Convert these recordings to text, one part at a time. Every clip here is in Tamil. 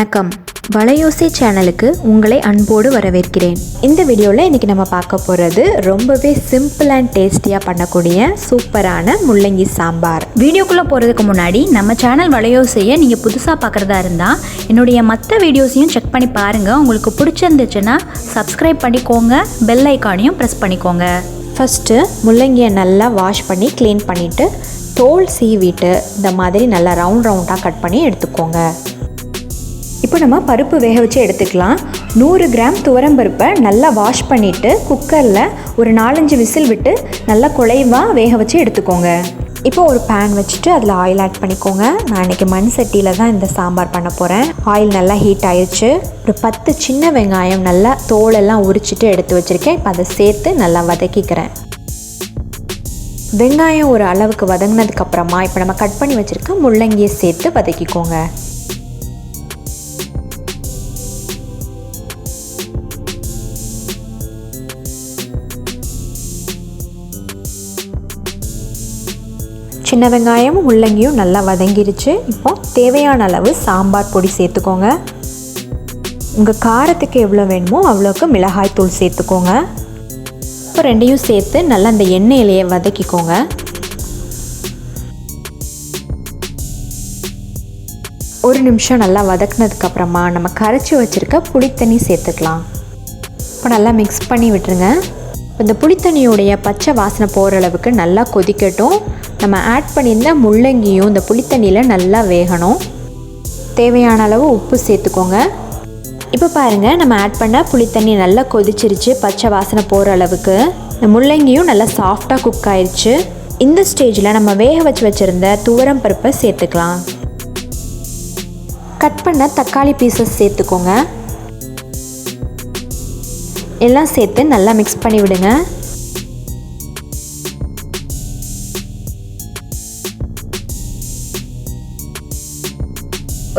வணக்கம் வலை ஓசை சேனலுக்கு உங்களை அன்போடு வரவேற்கிறேன். இந்த வீடியோவில் இன்றைக்கி நம்ம பார்க்க போகிறது ரொம்பவே சிம்பிள் அண்ட் டேஸ்டியாக பண்ணக்கூடிய சூப்பரான முள்ளங்கி சாம்பார். வீடியோக்குள்ளே போகிறதுக்கு முன்னாடி நம்ம சேனல் வலை ஓசையை நீங்கள் புதுசாக பார்க்குறதா இருந்தால் என்னுடைய மற்ற வீடியோஸையும் செக் பண்ணி பாருங்கள். உங்களுக்கு பிடிச்சிருந்துச்சுன்னா சப்ஸ்கிரைப் பண்ணிக்கோங்க, பெல் ஐக்கானையும் ப்ரெஸ் பண்ணிக்கோங்க. ஃபஸ்ட்டு முள்ளங்கியை நல்லா வாஷ் பண்ணி க்ளீன் பண்ணிவிட்டு தோல் சீவிட்டு இந்த மாதிரி நல்லா ரவுண்டாக கட் பண்ணி எடுத்துக்கோங்க. இப்போ நம்ம பருப்பு வேக வச்சு எடுத்துக்கலாம். 100 கிராம் துவரம்பருப்பை நல்லா வாஷ் பண்ணிவிட்டு குக்கரில் ஒரு 4-5 விசில் விட்டு நல்லா குழைவாக வேக வச்சு எடுத்துக்கோங்க. இப்போ ஒரு பேன் வச்சுட்டு அதில் ஆயில் ஆட் பண்ணிக்கோங்க. நான் இன்றைக்கி மண் சட்டியில் தான் இந்த சாம்பார் பண்ண போகிறேன். ஆயில் நல்லா ஹீட் ஆயிடுச்சு. ஒரு 10 சின்ன வெங்காயம் நல்லா தோலெல்லாம் உரிச்சிட்டு எடுத்து வச்சுருக்கேன். இப்போ அதை சேர்த்து நல்லா வதக்கிக்கிறேன். வெங்காயம் ஒரு அளவுக்கு வதங்கினதுக்கப்புறமா இப்போ நம்ம கட் பண்ணி வச்சுருக்க முள்ளங்கியை சேர்த்து வதக்கிக்கோங்க. சின்ன வெங்காயமும் முள்ளங்கியும் நல்லா வதங்கிருச்சு. இப்போ தேவையான அளவு சாம்பார் பொடி சேர்த்துக்கோங்க. உங்கள் காரத்துக்கு எவ்வளோ வேணுமோ அவ்வளோக்கு மிளகாய் தூள் சேர்த்துக்கோங்க. இப்போ ரெண்டையும் சேர்த்து நல்லா அந்த எண்ணெயிலேயே வதக்கிக்கோங்க. ஒரு நிமிஷம் நல்லா வதக்குனதுக்கப்புறமா நம்ம கரைச்சி வச்சுருக்க புளித்தண்ணி சேர்த்துக்கலாம். இப்போ நல்லா மிக்ஸ் பண்ணி விட்டுருங்க. இந்த புளித்தண்ணியோடைய பச்சை வாசனை போகிற அளவுக்கு நல்லா கொதிக்கட்டும். நம்ம ஆட் பண்ணியிருந்த முள்ளங்கியும் இந்த புளித்தண்ணியில் நல்லா வேகணும். தேவையான அளவு உப்பு சேர்த்துக்கோங்க. இப்போ பாருங்கள், நம்ம ஆட் பண்ண புளித்தண்ணி நல்லா கொதிச்சிருச்சு. பச்சை வாசனை போகிற அளவுக்கு இந்த முள்ளங்கியும் நல்லா சாஃப்டாக குக் ஆயிடுச்சு. இந்த ஸ்டேஜில் நம்ம வேக வச்சுருந்த துவரம் பருப்பை சேர்த்துக்கலாம். கட் பண்ண தக்காளி பீசஸ் சேர்த்துக்கோங்க. எல்லாம் சேர்த்து நல்லா மிக்ஸ் பண்ணி விடுங்க.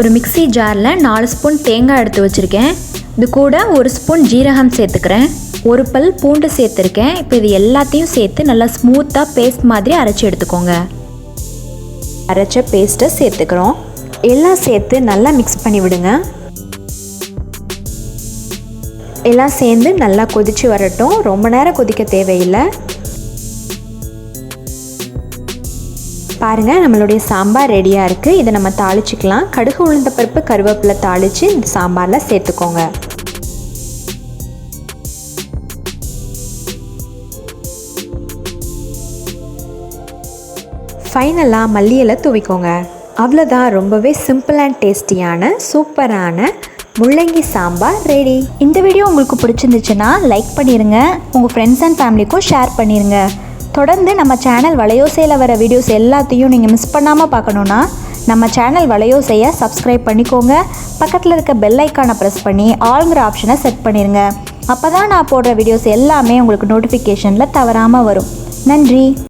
ஒரு மிக்ஸி ஜாரில் 4 ஸ்பூன் தேங்காய் எடுத்து வச்சுருக்கேன். இது கூட 1 ஸ்பூன் ஜீரகம் சேர்த்துக்கிறேன். 1 பல் பூண்டு சேர்த்துருக்கேன். இப்போ இது எல்லாத்தையும் சேர்த்து நல்லா ஸ்மூத்தாக பேஸ்ட் மாதிரி அரைச்சி எடுத்துக்கோங்க. அரைச்ச பேஸ்ட்டை சேர்த்துக்கிறோம். எல்லாம் சேர்த்து நல்லா மிக்ஸ் பண்ணி விடுங்க. எல்லாம் சேர்ந்து நல்லா கொதித்து வரட்டும். ரொம்ப நேரம் கொதிக்க தேவையில்லை. பாருங்கள், நம்மளுடைய சாம்பார் ரெடியாக இருக்குது. இதை நம்ம தாளிச்சிக்கலாம். கடுகு உளுந்த பருப்பு கருவேப்பிலை தாளித்து இந்த சாம்பாரில் சேர்த்துக்கோங்க. ஃபைனலாக மல்லி இலை தூவிக்கோங்க. அவ்வளோதான், ரொம்பவே சிம்பிள் அண்ட் டேஸ்டியான சூப்பரான முள்ளங்கி சாம்பார் ரெடி. இந்த வீடியோ உங்களுக்கு பிடிச்சிருந்துச்சுன்னா லைக் பண்ணிடுங்க. உங்கள் ஃப்ரெண்ட்ஸ் அண்ட் ஃபேமிலிக்கும் ஷேர் பண்ணிடுங்க. தொடர்ந்து நம்ம சேனல் வலை ஓசையில் வர வீடியோஸ் எல்லாத்தையும் நீங்கள் மிஸ் பண்ணாமல் பார்க்கணுன்னா நம்ம சேனல் வலை ஓசையை சப்ஸ்கிரைப் பண்ணிக்கோங்க. பக்கத்தில் இருக்க பெல் ஐக்கானை ப்ரெஸ் பண்ணி ஆல்ங்கிற ஆப்ஷனை செட் பண்ணிடுங்க. அப்போ தான் நான் போடுற வீடியோஸ் எல்லாமே உங்களுக்கு நோட்டிஃபிகேஷனில் தவறாமல் வரும். நன்றி.